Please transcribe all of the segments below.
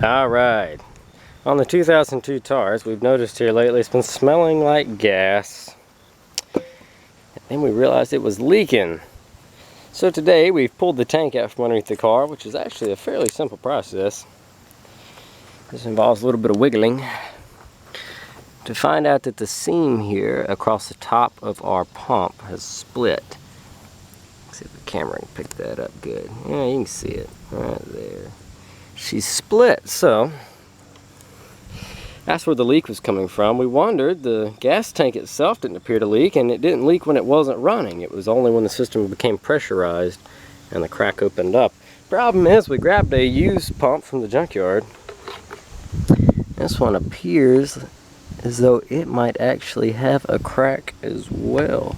Alright, on the 2002 Taurus, we've noticed here lately it's been smelling like gas. And then we realized it was leaking. So today we've pulled the tank out from underneath the car, which is actually a fairly simple process. This involves a little bit of wiggling to find out that the seam here across the top of our pump has split. Let's see if the camera can pick that up good. Yeah, you can see it right there. She's split, so that's where the leak was coming from. We wondered, the gas tank itself didn't appear to leak, and it didn't leak when it wasn't running. It was only when the system became pressurized and the crack opened up. Problem is, we grabbed a used pump from the junkyard. This one appears as though it might actually have a crack as well.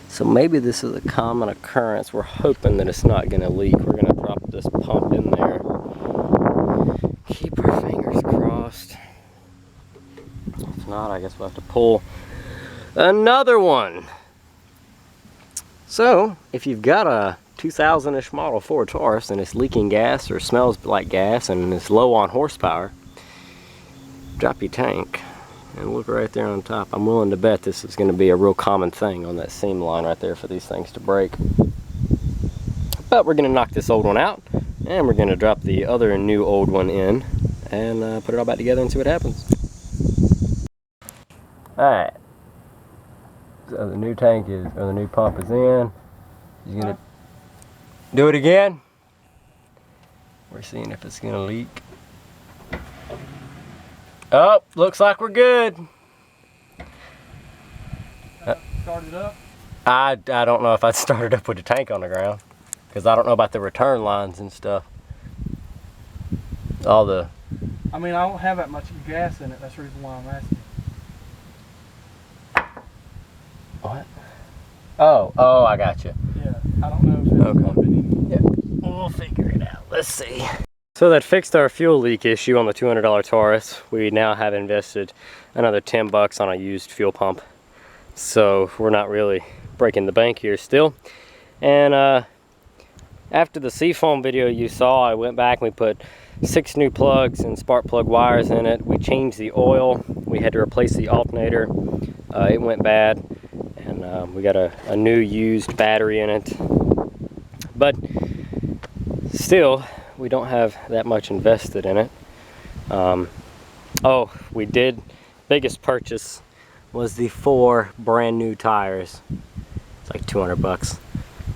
So maybe this is a common occurrence. We're hoping that it's not going to leak. We're going to drop this pump in there. Keep our fingers crossed. If not, I guess we'll have to pull another one. So, if you've got a 2000-ish model Ford Taurus and it's leaking gas or smells like gas and it's low on horsepower, drop your tank and look right there on top. I'm willing to bet this is going to be a real common thing on that seam line right there for these things to break. But we're going to knock this old one out, and we're going to drop the other new old one in and put it all back together and see what happens. Alright, so the new tank is, or the new pump is in. He's going to do it again. We're seeing if it's going to leak. Oh, looks like we're good. Start it up? I don't know if I'd start it up with the tank on the ground, because I don't know about the return lines and stuff. I mean, I don't have that much gas in it. That's the reason why I'm asking. What? Oh, I got you. Yeah, I don't know if it's pumping. Yeah, we'll figure it out. Let's see. So that fixed our fuel leak issue on the $200 Taurus. We now have invested another 10 bucks on a used fuel pump. So we're not really breaking the bank here still. And after the Seafoam video you saw, I went back and we put 6 new plugs and spark plug wires in it. We changed the oil. We had to replace the alternator. It went bad. And we got a new used battery in it. But still, we don't have that much invested in it. Oh, we did. Biggest purchase was the 4 brand new tires. It's like 200 bucks.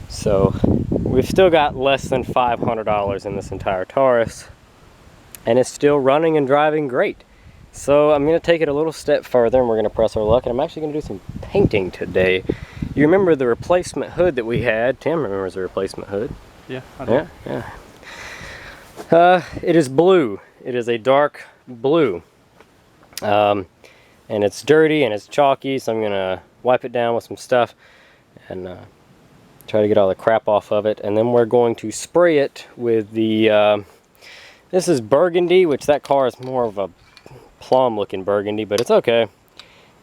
So we've still got less than $500 in this entire Taurus, and it's still running and driving great. So I'm going to take it a little step further, and we're going to press our luck, and I'm actually going to do some painting today. You remember the replacement hood that we had? Tim remembers the replacement hood. Yeah, I do. Yeah. It is blue. It is a dark blue. And it's dirty and it's chalky, so I'm going to wipe it down with some stuff and try to get all the crap off of it. And then we're going to spray it with the, this is burgundy, which that car is more of a plum looking burgundy, but it's okay.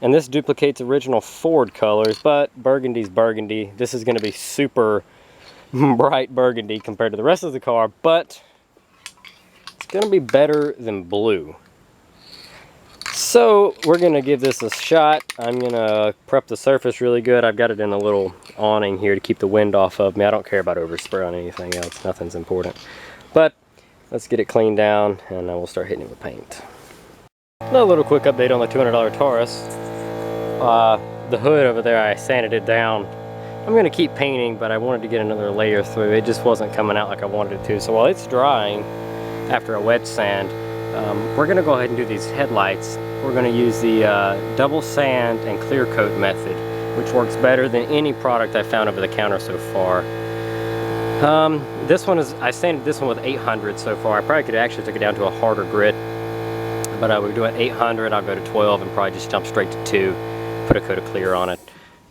And this duplicates original Ford colors, but burgundy's burgundy. This is going to be super bright burgundy compared to the rest of the car, but it's going to be better than blue. So we're going to give this a shot. I'm going to prep the surface really good. I've got it in a little awning here to keep the wind off of me. I don't care about overspray on anything else. Nothing's important. But let's get it cleaned down, and we'll start hitting it with paint. Another little quick update on the $200 Taurus. The hood over there, I sanded it down. I'm going to keep painting, but I wanted to get another layer through. It just wasn't coming out like I wanted it to. So while it's drying after a wet sand, we're going to go ahead and do these headlights. We're going to use the double sand and clear coat method, which works better than any product I found over the counter so far. This one is, I sanded this one with 800 so far. I probably could actually took it down to a harder grit, but we're doing 800. I'll go to 12 and probably just jump straight to 2, put a coat of clear on it.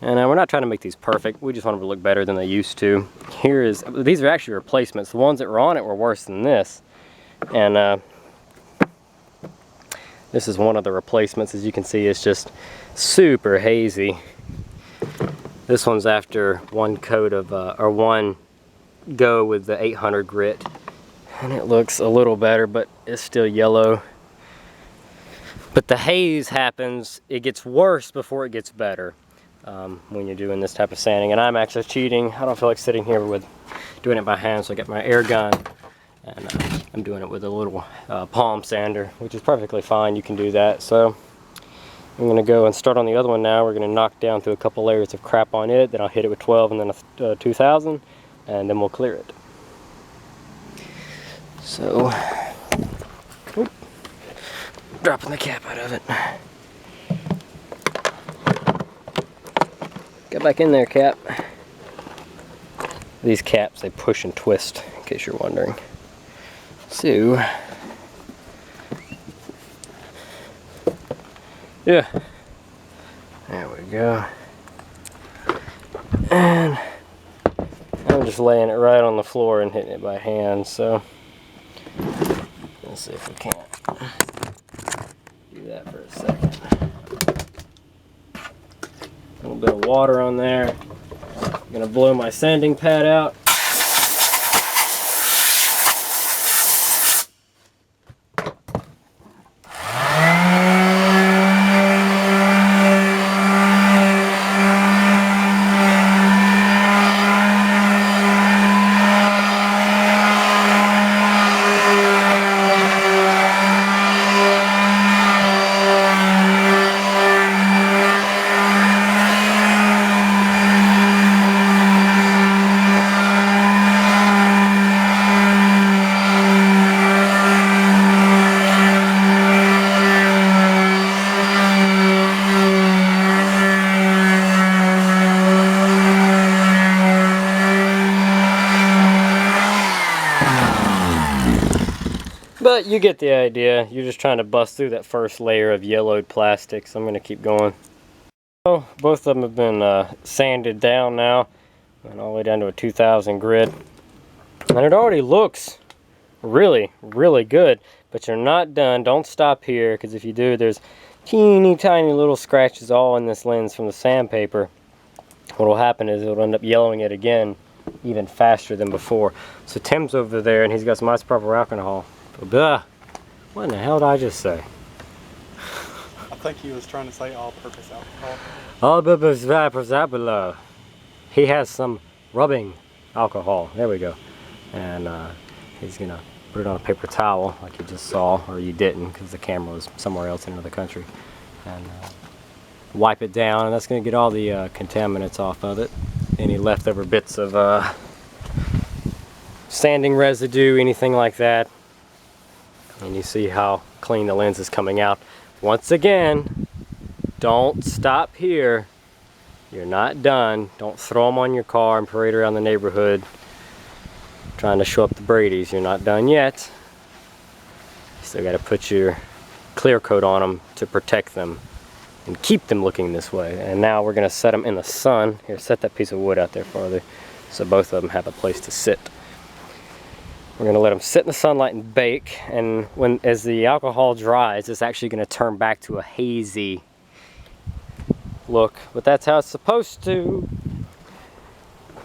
And we're not trying to make these perfect. We just want them to look better than they used to. These are actually replacements. The ones that were on it were worse than this. And this is one of the replacements. As you can see, it's just super hazy. This one's after one coat of, or one go with the 800 grit. And it looks a little better, but it's still yellow. But the haze happens, it gets worse before it gets better when you're doing this type of sanding. And I'm actually cheating. I don't feel like sitting here with doing it by hand, so I got my air gun. And I'm doing it with a little palm sander, which is perfectly fine. You can do that. So I'm going to go and start on the other one now. We're going to knock down through a couple layers of crap on it. Then I'll hit it with 12 and then a 2000. And then we'll clear it. So, oop, dropping the cap out of it. Get back in there, cap. These caps, they push and twist, in case you're wondering. So, yeah, there we go. And I'm just laying it right on the floor and hitting it by hand, so let's see if we can't do that for a second. A little bit of water on there. I'm gonna blow my sanding pad out. But you get the idea. You're just trying to bust through that first layer of yellowed plastic, so I'm going to keep going. So both of them have been sanded down now, and all the way down to a 2000 grit. And it already looks really, really good, but you're not done. Don't stop here, because if you do, there's teeny tiny little scratches all in this lens from the sandpaper. What will happen is it'll end up yellowing it again even faster than before. So Tim's over there, and he's got some isopropyl alcohol. Blah. What in the hell did I just say? I think he was trying to say all-purpose alcohol. All-purpose alcohol. He has some rubbing alcohol. There we go. And he's gonna put it on a paper towel, like you just saw, or you didn't, because the camera was somewhere else in another country. And wipe it down, and that's gonna get all the contaminants off of it. Any leftover bits of sanding residue, anything like that. And you see how clean the lens is coming out. Once again, don't stop here. You're not done. Don't throw them on your car and parade around the neighborhood trying to show up the Brady's. You're not done yet. You still got to put your clear coat on them to protect them and keep them looking this way. And now we're going to set them in the sun. Here, set that piece of wood out there farther so both of them have a place to sit. We're going to let them sit in the sunlight and bake, and as the alcohol dries, it's actually going to turn back to a hazy look, but that's how it's supposed to.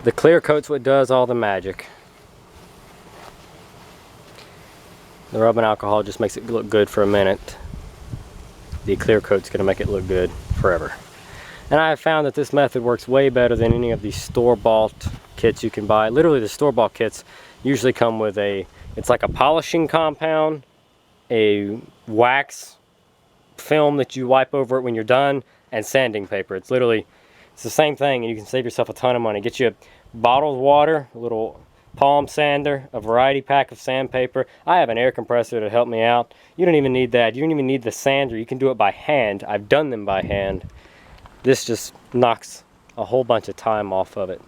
The clear coat's what does all the magic. The rubbing alcohol just makes it look good for a minute. The clear coat's going to make it look good forever. And I have found that this method works way better than any of these store-bought kits you can buy. Literally, the store-bought kits usually come with it's like a polishing compound, a wax film that you wipe over it when you're done, and sanding paper. It's the same thing, and you can save yourself a ton of money. Get you a bottled water, a little palm sander, a variety pack of sandpaper. I have an air compressor to help me out. You don't even need that. You don't even need the sander. You can do it by hand. I've done them by hand. This just knocks a whole bunch of time off of it.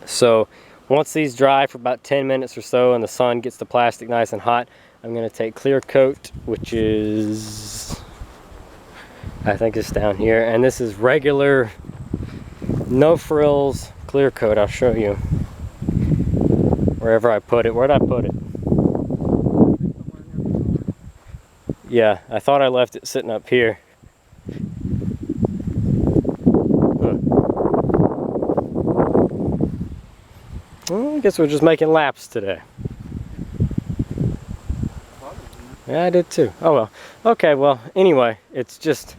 So once these dry for about 10 minutes or so and the sun gets the plastic nice and hot, I'm going to take clear coat, which is, I think it's down here, and this is regular, no frills clear coat. I'll show you wherever I put it. Where'd I put it? Yeah, I thought I left it sitting up here. Well, I guess we're just making laps today. Yeah, I did too. Oh well. Okay, well, anyway, it's just...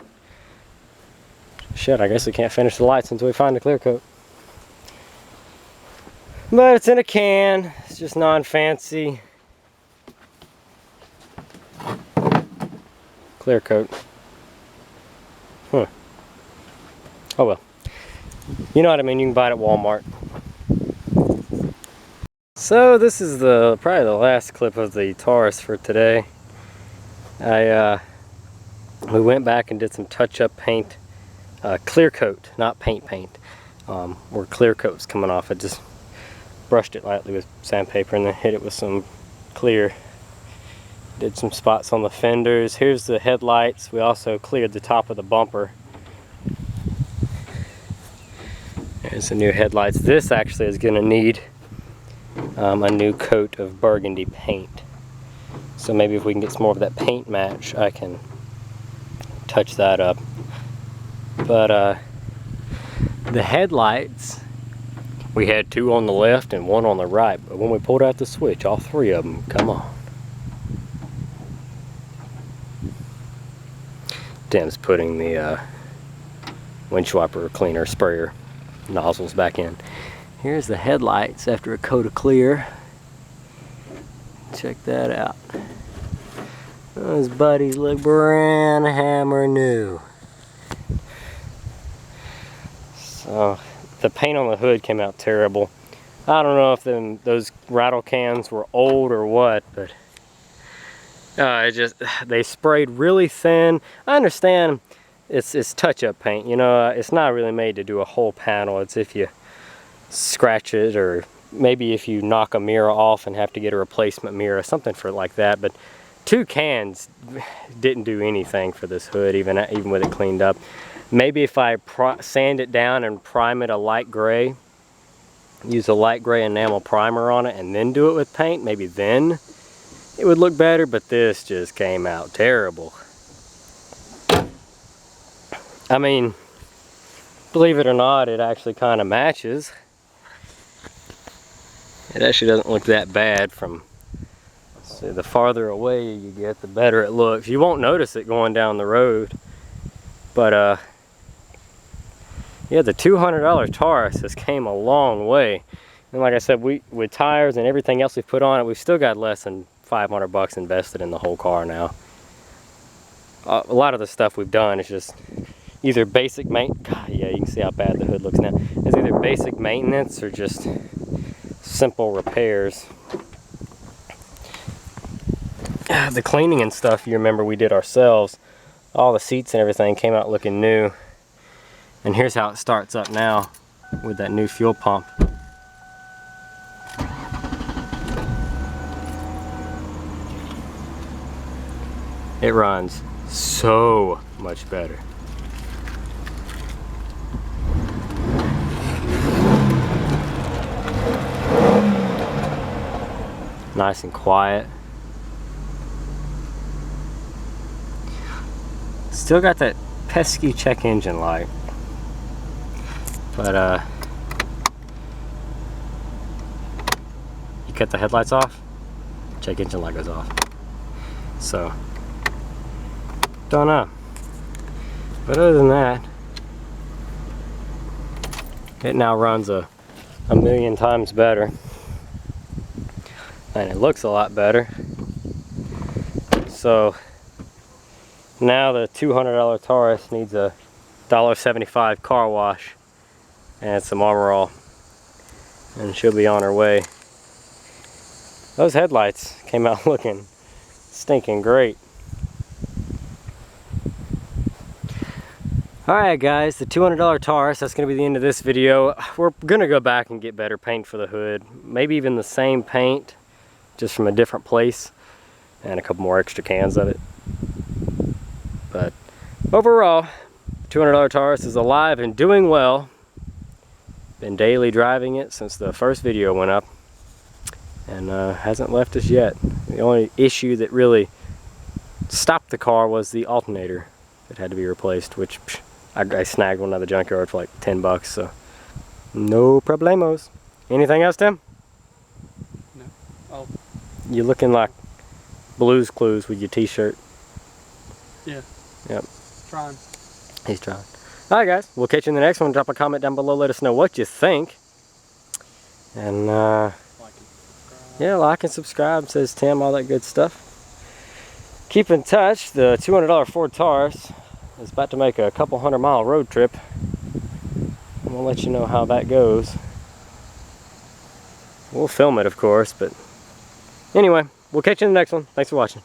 Shit, I guess we can't finish the lights until we find the clear coat. But it's in a can. It's just non-fancy. Clear coat. Huh. Oh well. You know what I mean, you can buy it at Walmart. So this is probably the last clip of the Taurus for today. We went back and did some touch-up paint. Clear coat, not paint, where clear coat's coming off. I just brushed it lightly with sandpaper and then hit it with some clear. Did some spots on the fenders. Here's the headlights. We also cleared the top of the bumper. There's the new headlights. This actually is going to need a new coat of burgundy paint. So maybe if we can get some more of that paint match, I can touch that up. But the headlights, we had 2 on the left and 1 on the right. But when we pulled out the switch, all 3 of them come on. Tim's putting the windshield wiper cleaner sprayer nozzles back in. Here's the headlights after a coat of clear. Check that out. Those buddies look brand hammer new. So the paint on the hood came out terrible. I don't know if those rattle cans were old or what, but they sprayed really thin. I understand it's touch-up paint, you know, it's not really made to do a whole panel. It's if you scratch it, or maybe if you knock a mirror off and have to get a replacement mirror, something for like that. But 2 cans didn't do anything for this hood, even with it cleaned up. Maybe if I sand it down and prime it a light gray, use a light gray enamel primer on it and then do it with paint, maybe then it would look better, but this just came out terrible. I mean, believe it or not, it actually kind of matches. It actually doesn't look that bad from, see, the farther away you get, the better it looks. You won't notice it going down the road. But yeah, the $200 Taurus has came a long way. And like I said, with tires and everything else we've put on it, we've still got less than $500 invested in the whole car now. A lot of the stuff we've done is just either basic maintenance. God, yeah, you can see how bad the hood looks now. It's either basic maintenance or just simple repairs. The cleaning and stuff, you remember we did ourselves. All the seats and everything came out looking new. And here's how it starts up now with that new fuel pump. It runs so much better. Nice and quiet. Still got that pesky check engine light. But you cut the headlights off, check engine light goes off. So don't know. But other than that, it now runs a million times better. And it looks a lot better. So now the $200 Taurus needs a $1.75 car wash and some Armor All, and she'll be on her way. Those headlights came out looking stinking great. Alright guys, the $200 Taurus, that's going to be the end of this video. We're going to go back and get better paint for the hood. Maybe even the same paint, just from a different place, and a couple more extra cans of it. But overall, $200 Taurus is alive and doing well. Been daily driving it since the first video went up, and hasn't left us yet. The only issue that really stopped the car was the alternator that had to be replaced, which I snagged one out of the junkyard for like 10 bucks, so no problemos. Anything else, Tim? No. Oh. You looking like Blues Clues with your t-shirt. Yeah. Yep. Trying. He's trying. Alright guys, we'll catch you in the next one. Drop a comment down below, let us know what you think. And Like and subscribe. yeah, like and subscribe, says Tim, all that good stuff. Keep in touch. The $200 Ford Taurus is about to make a couple 100-mile road trip. I'm gonna let you know how that goes. We'll film it, of course, but anyway, we'll catch you in the next one. Thanks for watching.